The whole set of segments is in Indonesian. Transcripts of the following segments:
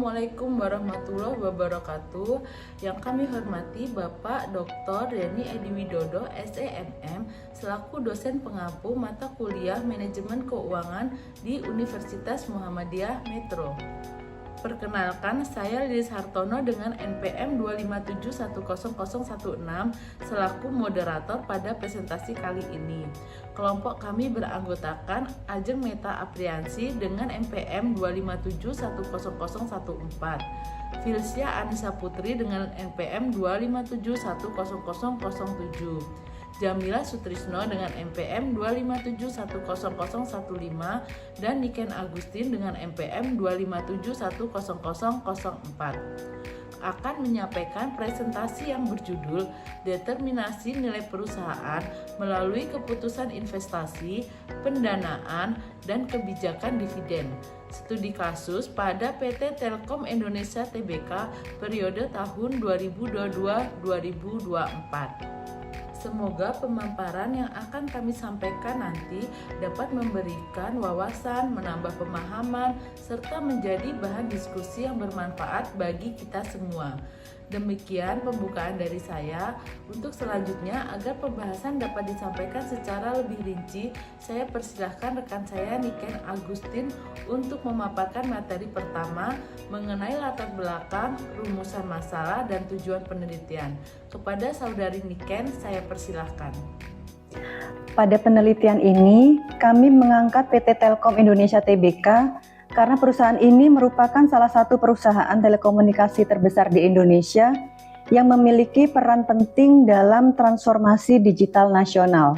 Assalamualaikum warahmatullahi wabarakatuh. Yang kami hormati Bapak Dr. Denny Edi Widodo, SEMM, selaku dosen pengampu mata kuliah Manajemen Keuangan di Universitas Muhammadiyah Metro. Perkenalkan, saya Lilis Hartono dengan NPM 257100016 selaku moderator pada presentasi kali ini. Kelompok kami beranggotakan Ajeng Meta Apriansi dengan NPM 257100014, Filsia Anissa Putri dengan NPM 257100007, Jamila Sutrisno dengan NPM 257100015 dan Niken Agustin dengan NPM 257100004 akan menyampaikan presentasi yang berjudul Determinasi Nilai Perusahaan melalui Keputusan Investasi, Pendanaan, dan Kebijakan Dividen. Studi kasus pada PT Telkom Indonesia Tbk periode tahun 2022-2024. Semoga pemaparan yang akan kami sampaikan nanti dapat memberikan wawasan, menambah pemahaman, serta menjadi bahan diskusi yang bermanfaat bagi kita semua. Demikian pembukaan dari saya. Untuk selanjutnya, agar pembahasan dapat disampaikan secara lebih rinci, saya persilahkan rekan saya Niken Agustin untuk memaparkan materi pertama mengenai latar belakang, rumusan masalah, dan tujuan penelitian. Kepada saudari Niken, saya persilahkan. Pada penelitian ini, kami mengangkat PT Telkom Indonesia Tbk karena perusahaan ini merupakan salah satu perusahaan telekomunikasi terbesar di Indonesia yang memiliki peran penting dalam transformasi digital nasional.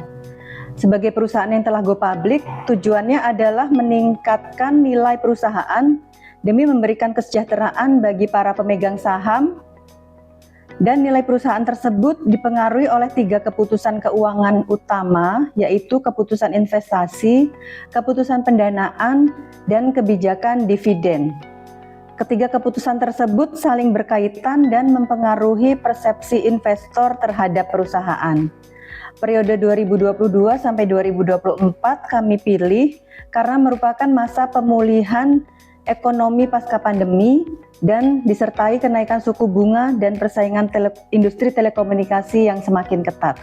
Sebagai perusahaan yang telah go public, tujuannya adalah meningkatkan nilai perusahaan demi memberikan kesejahteraan bagi para pemegang saham, dan nilai perusahaan tersebut dipengaruhi oleh 3 keputusan keuangan utama, yaitu keputusan investasi, keputusan pendanaan, dan kebijakan dividen. Ketiga keputusan tersebut saling berkaitan dan mempengaruhi persepsi investor terhadap perusahaan. Periode 2022 sampai 2024 kami pilih karena merupakan masa pemulihan ekonomi pasca pandemi dan disertai kenaikan suku bunga dan persaingan industri telekomunikasi yang semakin ketat.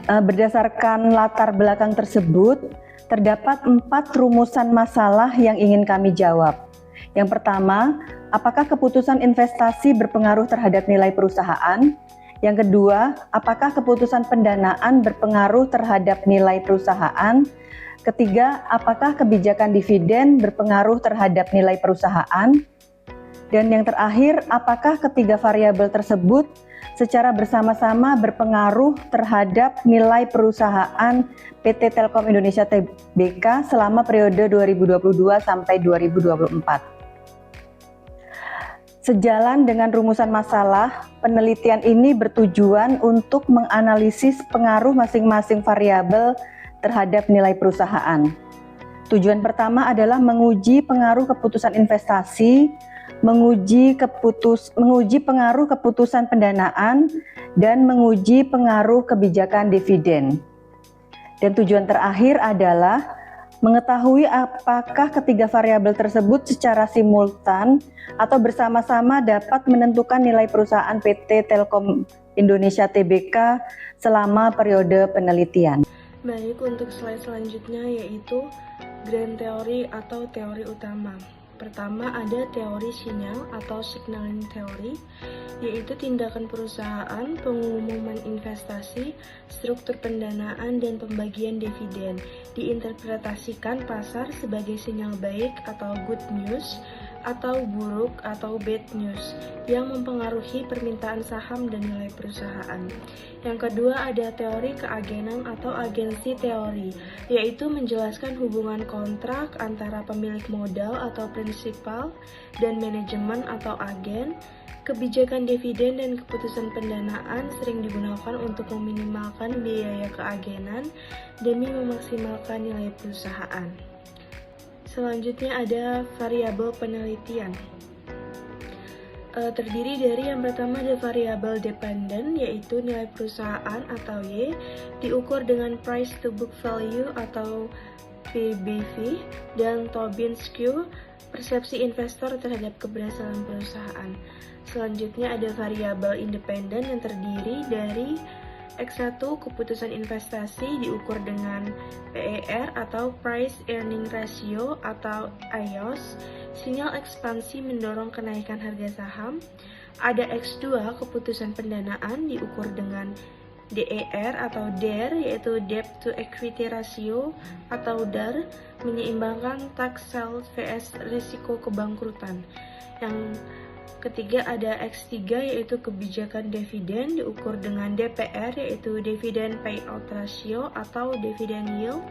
Berdasarkan latar belakang tersebut, terdapat 4 rumusan masalah yang ingin kami jawab. Yang pertama, apakah keputusan investasi berpengaruh terhadap nilai perusahaan? Yang kedua, apakah keputusan pendanaan berpengaruh terhadap nilai perusahaan? Ketiga, apakah kebijakan dividen berpengaruh terhadap nilai perusahaan? Dan yang terakhir, apakah ketiga variabel tersebut secara bersama-sama berpengaruh terhadap nilai perusahaan PT Telkom Indonesia Tbk selama periode 2022 sampai 2024? Sejalan dengan rumusan masalah, penelitian ini bertujuan untuk menganalisis pengaruh masing-masing variabel terhadap nilai perusahaan. Tujuan pertama adalah menguji pengaruh keputusan investasi, menguji pengaruh keputusan pendanaan, dan menguji pengaruh kebijakan dividen. Dan tujuan terakhir adalah mengetahui apakah ketiga variabel tersebut secara simultan atau bersama-sama dapat menentukan nilai perusahaan PT Telkom Indonesia Tbk selama periode penelitian. Baik, untuk slide selanjutnya yaitu grand theory atau teori utama. Pertama ada teori sinyal atau signaling theory, yaitu tindakan perusahaan, pengumuman investasi, struktur pendanaan, dan pembagian dividen. Diinterpretasikan pasar sebagai sinyal baik atau good news, atau buruk atau bad news yang mempengaruhi permintaan saham dan nilai perusahaan. Yang kedua ada teori keagenan atau agensi teori, yaitu menjelaskan hubungan kontrak antara pemilik modal atau prinsipal dan manajemen atau agen. Kebijakan dividen dan keputusan pendanaan sering digunakan untuk meminimalkan biaya keagenan demi memaksimalkan nilai perusahaan. Selanjutnya ada variabel penelitian. Terdiri dari yang pertama ada variabel dependent, yaitu nilai perusahaan atau Y, diukur dengan price to book value atau SPBV, dan Tobin's Q, persepsi investor terhadap keberhasilan perusahaan. Selanjutnya ada variabel independen yang terdiri dari X1, keputusan investasi diukur dengan PER atau Price Earning Ratio atau IOS, sinyal ekspansi mendorong kenaikan harga saham. Ada X2, keputusan pendanaan diukur dengan DER atau DER, yaitu Debt to Equity Ratio atau DAR, menyeimbangkan tax sales vs risiko kebangkrutan. Yang ketiga ada X3, yaitu kebijakan dividen diukur dengan DPR, yaitu Dividend Payout Ratio atau Dividend Yield,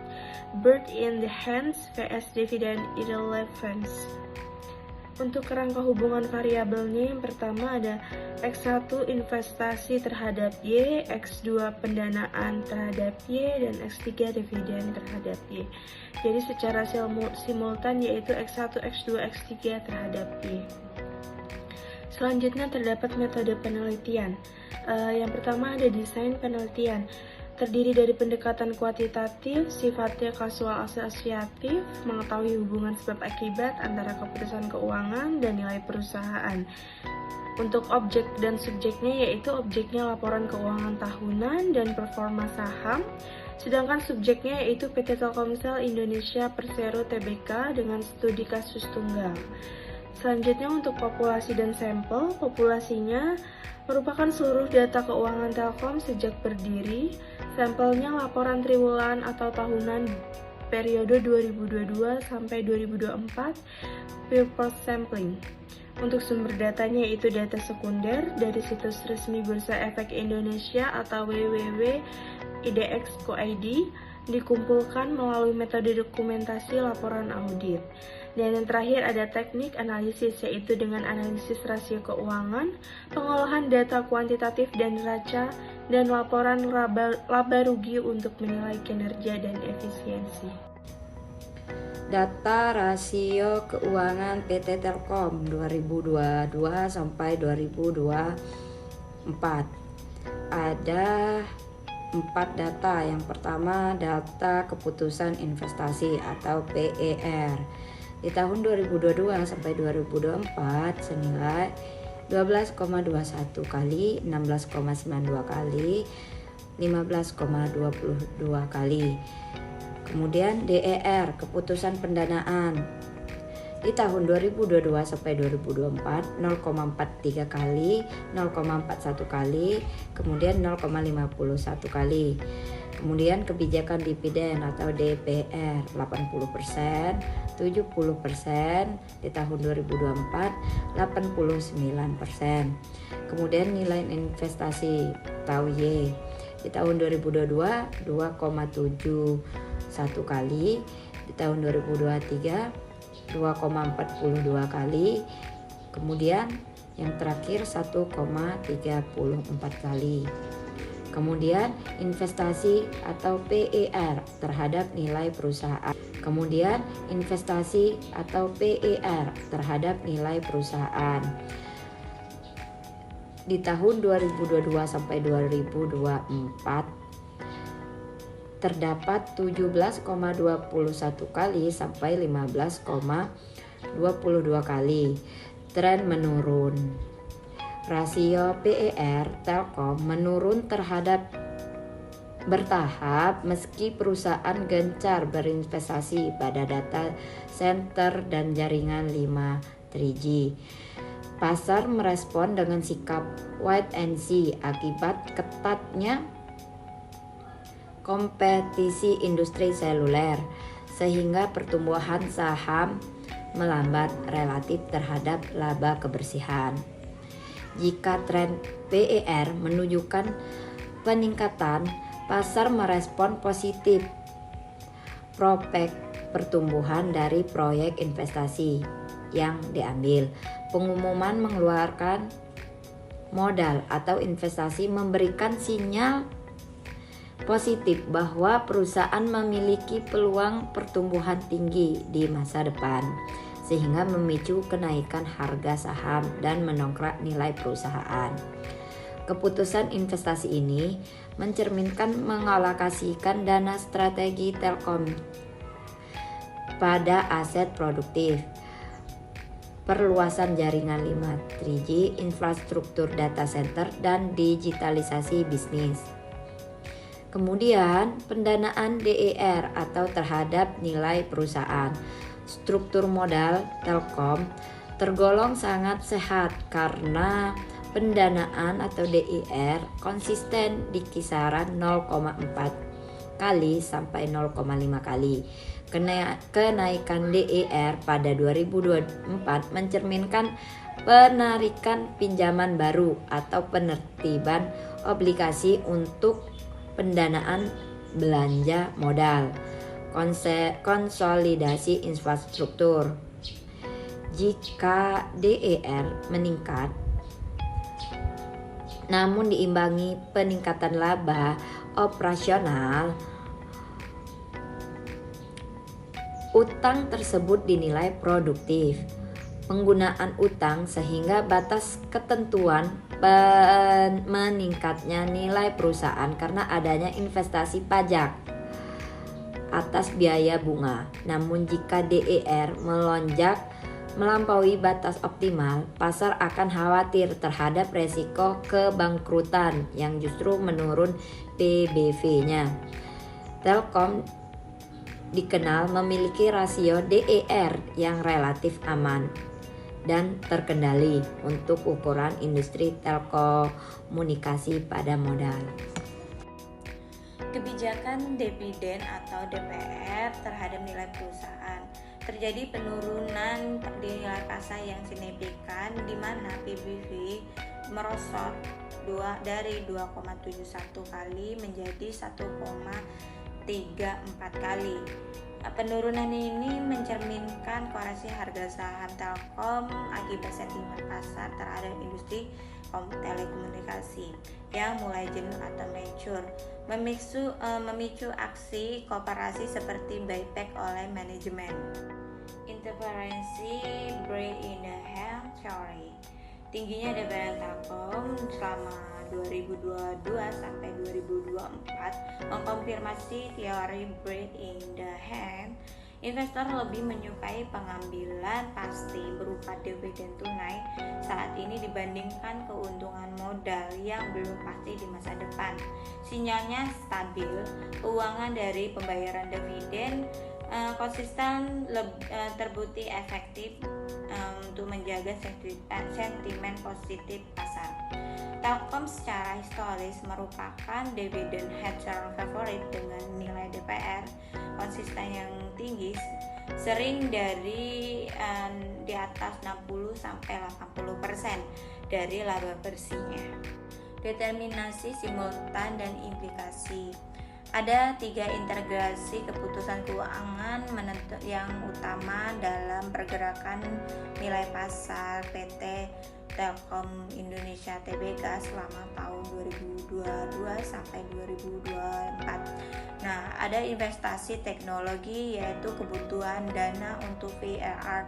Bird in the Hands vs Dividend Irrelevance. Untuk kerangka hubungan variabelnya, yang pertama ada X1 investasi terhadap Y, X2 pendanaan terhadap Y, dan X3 dividen terhadap Y. Jadi secara simultan yaitu X1, X2, X3 terhadap Y. Selanjutnya terdapat metode penelitian. Yang pertama ada desain penelitian. Terdiri dari pendekatan kuantitatif, sifatnya kasual asosiatif, mengetahui hubungan sebab akibat antara keputusan keuangan dan nilai perusahaan. Untuk objek dan subjeknya yaitu objeknya laporan keuangan tahunan dan performa saham, sedangkan subjeknya yaitu PT Telkomsel Indonesia Persero Tbk dengan studi kasus tunggal. Selanjutnya untuk populasi dan sampel, populasinya merupakan seluruh data keuangan Telkom sejak berdiri, sampelnya laporan triwulan atau tahunan periode 2022 sampai 2024, purpose sampling. Untuk sumber datanya yaitu data sekunder dari situs resmi Bursa Efek Indonesia atau www.idx.co.id, dikumpulkan melalui metode dokumentasi laporan audit. Dan yang terakhir ada teknik analisis, yaitu dengan analisis rasio keuangan, pengolahan data kuantitatif dan neraca, dan laporan laba rugi untuk menilai kinerja dan efisiensi. Data rasio keuangan PT Telkom 2022 sampai 2024. Ada 4 data. Yang pertama data keputusan investasi atau PER. Di tahun 2022 sampai 2024 senilai 12,21 kali, 16,92 kali, 15,22 kali. Kemudian DER, keputusan pendanaan. Di tahun 2022 sampai 2024 0,43 kali, 0,41 kali, kemudian 0,51 kali. Kemudian kebijakan dividen atau DPR 80%, 70% di tahun 2024, 89%. Kemudian nilai investasi atau Y di tahun 2022 2,71 kali, di tahun 2023 2,42 kali, kemudian yang terakhir 1,34 kali. Kemudian investasi atau PER terhadap nilai perusahaan. Kemudian investasi atau PER terhadap nilai perusahaan. Di tahun 2022 sampai 2024 terdapat 17,21 kali sampai 15,22 kali. Tren menurun. Rasio PER Telkom menurun bertahap meski perusahaan gencar berinvestasi pada data center dan jaringan 5G. Pasar merespon dengan sikap wait and see akibat ketatnya kompetisi industri seluler, sehingga pertumbuhan saham melambat relatif terhadap laba kebersihan. Jika tren PER menunjukkan peningkatan, pasar merespon positif prospek pertumbuhan dari proyek investasi yang diambil. Pengumuman mengeluarkan modal atau investasi memberikan sinyal positif bahwa perusahaan memiliki peluang pertumbuhan tinggi di masa depan, sehingga memicu kenaikan harga saham dan mendongkrak nilai perusahaan. Keputusan investasi ini mencerminkan mengalokasikan dana strategi Telkom pada aset produktif, perluasan jaringan 5G, infrastruktur data center, dan digitalisasi bisnis. Kemudian, pendanaan DER atau terhadap nilai perusahaan. Struktur modal Telkom tergolong sangat sehat karena pendanaan atau DER konsisten di kisaran 0,4 kali sampai 0,5 kali. Kenaikan DER pada 2024 mencerminkan penarikan pinjaman baru atau penertiban obligasi untuk pendanaan belanja modal, konsolidasi infrastruktur. Jika DER meningkat, namun diimbangi peningkatan laba operasional, utang tersebut dinilai produktif. Penggunaan utang sehingga batas ketentuan meningkatnya nilai perusahaan karena adanya investasi pajak atas biaya bunga. Namun jika DER melonjak melampaui batas optimal, pasar akan khawatir terhadap resiko kebangkrutan yang justru menurun PBV-nya. Telkom dikenal memiliki rasio DER yang relatif aman dan terkendali untuk ukuran industri telekomunikasi pada modal. Kebijakan dividen atau DPR terhadap nilai perusahaan. Terjadi penurunan di nilai pasar yang signifikan di mana PBV merosot dari 2,71 kali menjadi 1,34 kali. Penurunan ini mencerminkan koreksi harga saham Telkom akibat sentimen pasar terhadap industri telekomunikasi yang mulai jenuh atau mature, memicu aksi kooperasi seperti buyback oleh manajemen. Interferensi break in the hand theory. Tingginya dividen Telkom selama 2022 sampai 2024 mengkonfirmasi teori break in the hand. Investor lebih menyukai pengambilan pasti berupa dividen tunai saat ini dibandingkan keuntungan modal yang belum pasti di masa depan. Sinyalnya stabil, keuangan dari pembayaran dividen konsisten terbukti efektif untuk menjaga sentimen positif pasar. Telkom secara historis merupakan dividend hedger favorit dengan nilai DPR konsisten yang tinggi, sering di atas 60 sampai 80% dari laba bersihnya. Determinasi simultan dan implikasi. Ada 3 integrasi keputusan keuangan yang utama dalam pergerakan nilai pasar PT Telkom Indonesia Tbk selama tahun 2022 sampai 2024. Nah, ada investasi teknologi yaitu kebutuhan dana untuk VRR,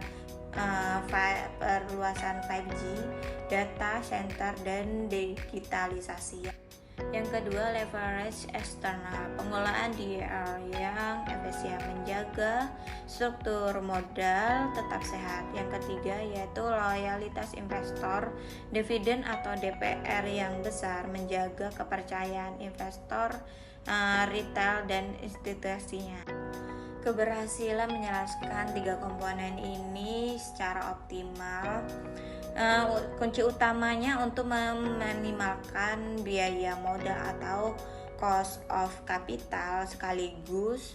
perluasan 5G, data center dan digitalisasi. Yang kedua, leverage eksternal, pengelolaan DER yang efisien menjaga struktur modal tetap sehat. Yang ketiga yaitu loyalitas investor, dividen atau DPR yang besar menjaga kepercayaan investor retail dan institusinya. Keberhasilan menjelaskan 3 komponen ini secara optimal. Kunci utamanya untuk meminimalkan biaya modal atau cost of capital sekaligus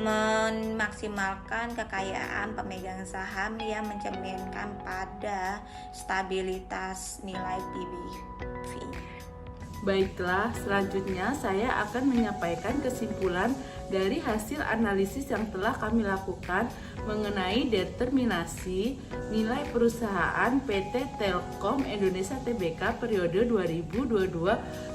memaksimalkan kekayaan pemegang saham yang mencerminkan pada stabilitas nilai PBV-nya. Baiklah, selanjutnya saya akan menyampaikan kesimpulan dari hasil analisis yang telah kami lakukan mengenai determinasi nilai perusahaan PT Telkom Indonesia Tbk periode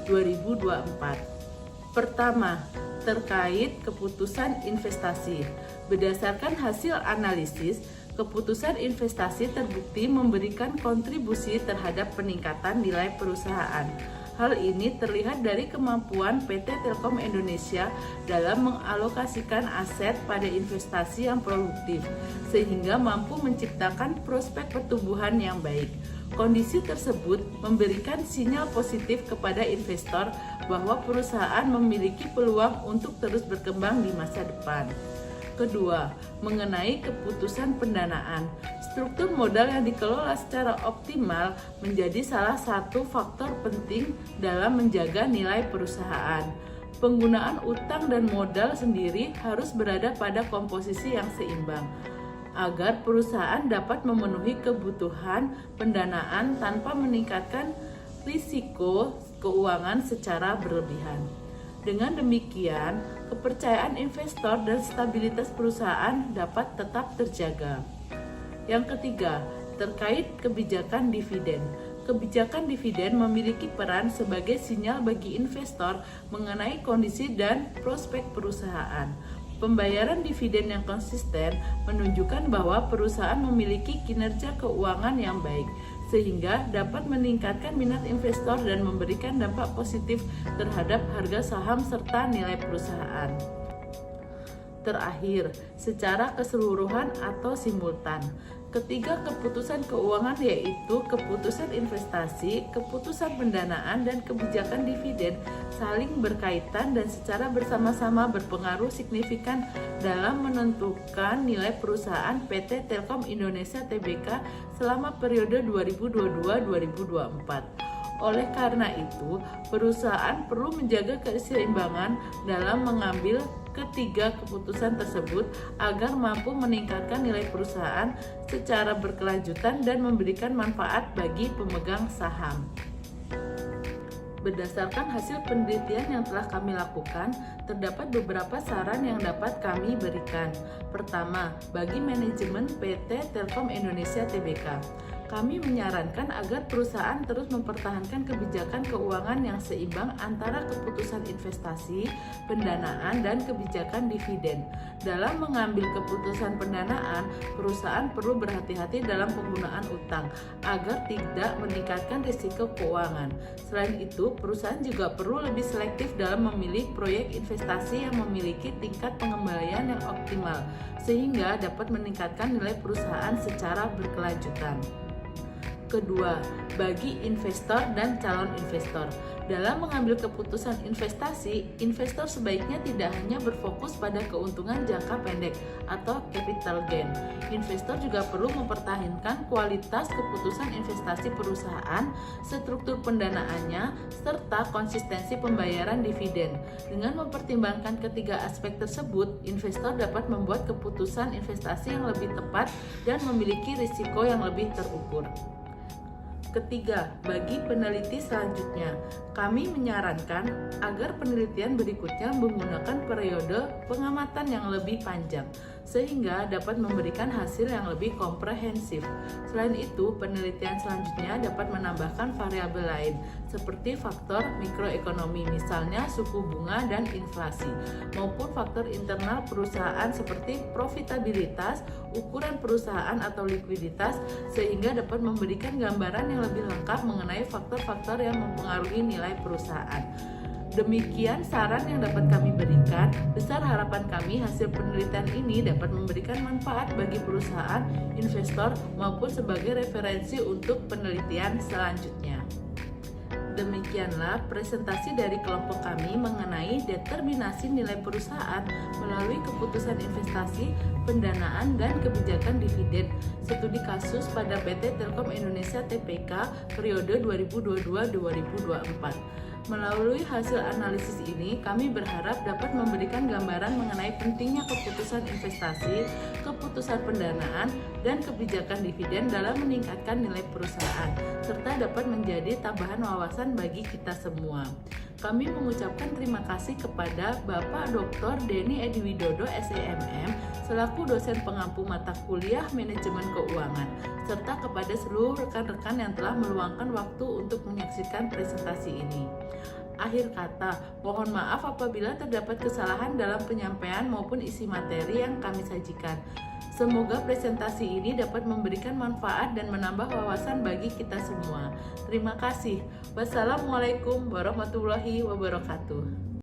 2022-2024. Pertama, terkait keputusan investasi. Berdasarkan hasil analisis, keputusan investasi terbukti memberikan kontribusi terhadap peningkatan nilai perusahaan. Hal ini terlihat dari kemampuan PT Telkom Indonesia dalam mengalokasikan aset pada investasi yang produktif, sehingga mampu menciptakan prospek pertumbuhan yang baik. Kondisi tersebut memberikan sinyal positif kepada investor bahwa perusahaan memiliki peluang untuk terus berkembang di masa depan. Kedua, mengenai keputusan pendanaan. Struktur modal yang dikelola secara optimal menjadi salah satu faktor penting dalam menjaga nilai perusahaan. Penggunaan utang dan modal sendiri harus berada pada komposisi yang seimbang, agar perusahaan dapat memenuhi kebutuhan pendanaan tanpa meningkatkan risiko keuangan secara berlebihan. Dengan demikian, kepercayaan investor dan stabilitas perusahaan dapat tetap terjaga. Yang ketiga, terkait kebijakan dividen. Kebijakan dividen memiliki peran sebagai sinyal bagi investor mengenai kondisi dan prospek perusahaan. Pembayaran dividen yang konsisten menunjukkan bahwa perusahaan memiliki kinerja keuangan yang baik, sehingga dapat meningkatkan minat investor dan memberikan dampak positif terhadap harga saham serta nilai perusahaan. Terakhir, secara keseluruhan atau simultan, ketiga keputusan keuangan yaitu keputusan investasi, keputusan pendanaan, dan kebijakan dividen saling berkaitan dan secara bersama-sama berpengaruh signifikan dalam menentukan nilai perusahaan PT Telkom Indonesia Tbk selama periode 2022-2024. Oleh karena itu, perusahaan perlu menjaga keseimbangan dalam mengambil ketiga keputusan tersebut agar mampu meningkatkan nilai perusahaan secara berkelanjutan dan memberikan manfaat bagi pemegang saham. Berdasarkan hasil penelitian yang telah kami lakukan, terdapat beberapa saran yang dapat kami berikan. Pertama, bagi manajemen PT Telkom Indonesia Tbk, kami menyarankan agar perusahaan terus mempertahankan kebijakan keuangan yang seimbang antara keputusan investasi, pendanaan, dan kebijakan dividen. Dalam mengambil keputusan pendanaan, perusahaan perlu berhati-hati dalam penggunaan utang agar tidak meningkatkan risiko keuangan. Selain itu, perusahaan juga perlu lebih selektif dalam memilih proyek investasi yang memiliki tingkat pengembalian yang optimal, sehingga dapat meningkatkan nilai perusahaan secara berkelanjutan. Kedua, bagi investor dan calon investor. Dalam mengambil keputusan investasi, investor sebaiknya tidak hanya berfokus pada keuntungan jangka pendek atau capital gain. Investor juga perlu mempertahankan kualitas keputusan investasi perusahaan, struktur pendanaannya, serta konsistensi pembayaran dividen. Dengan mempertimbangkan ketiga aspek tersebut, investor dapat membuat keputusan investasi yang lebih tepat dan memiliki risiko yang lebih terukur. Ketiga, bagi peneliti selanjutnya, kami menyarankan agar penelitian berikutnya menggunakan periode pengamatan yang lebih panjang, sehingga dapat memberikan hasil yang lebih komprehensif. Selain itu, penelitian selanjutnya dapat menambahkan variabel lain, seperti faktor mikroekonomi, misalnya suku bunga dan inflasi, maupun faktor internal perusahaan seperti profitabilitas, ukuran perusahaan atau likuiditas, sehingga dapat memberikan gambaran yang lebih lengkap mengenai faktor-faktor yang mempengaruhi nilai perusahaan. Demikian saran yang dapat kami berikan. Besar harapan kami hasil penelitian ini dapat memberikan manfaat bagi perusahaan, investor, maupun sebagai referensi untuk penelitian selanjutnya. Demikianlah presentasi dari kelompok kami mengenai determinasi nilai perusahaan melalui keputusan investasi, pendanaan, dan kebijakan dividen. Studi kasus pada PT Telkom Indonesia Tbk periode 2022-2024. Melalui hasil analisis ini, kami berharap dapat memberikan gambaran mengenai pentingnya keputusan investasi, keputusan pendanaan, dan kebijakan dividen dalam meningkatkan nilai perusahaan, serta dapat menjadi tambahan wawasan bagi kita semua. Kami mengucapkan terima kasih kepada Bapak Dr. Denny Edi Widodo, SEMM, selaku dosen pengampu mata kuliah Manajemen Keuangan, serta kepada seluruh rekan-rekan yang telah meluangkan waktu untuk menyaksikan presentasi ini. Akhir kata, mohon maaf apabila terdapat kesalahan dalam penyampaian maupun isi materi yang kami sajikan. Semoga presentasi ini dapat memberikan manfaat dan menambah wawasan bagi kita semua. Terima kasih. Wassalamualaikum warahmatullahi wabarakatuh.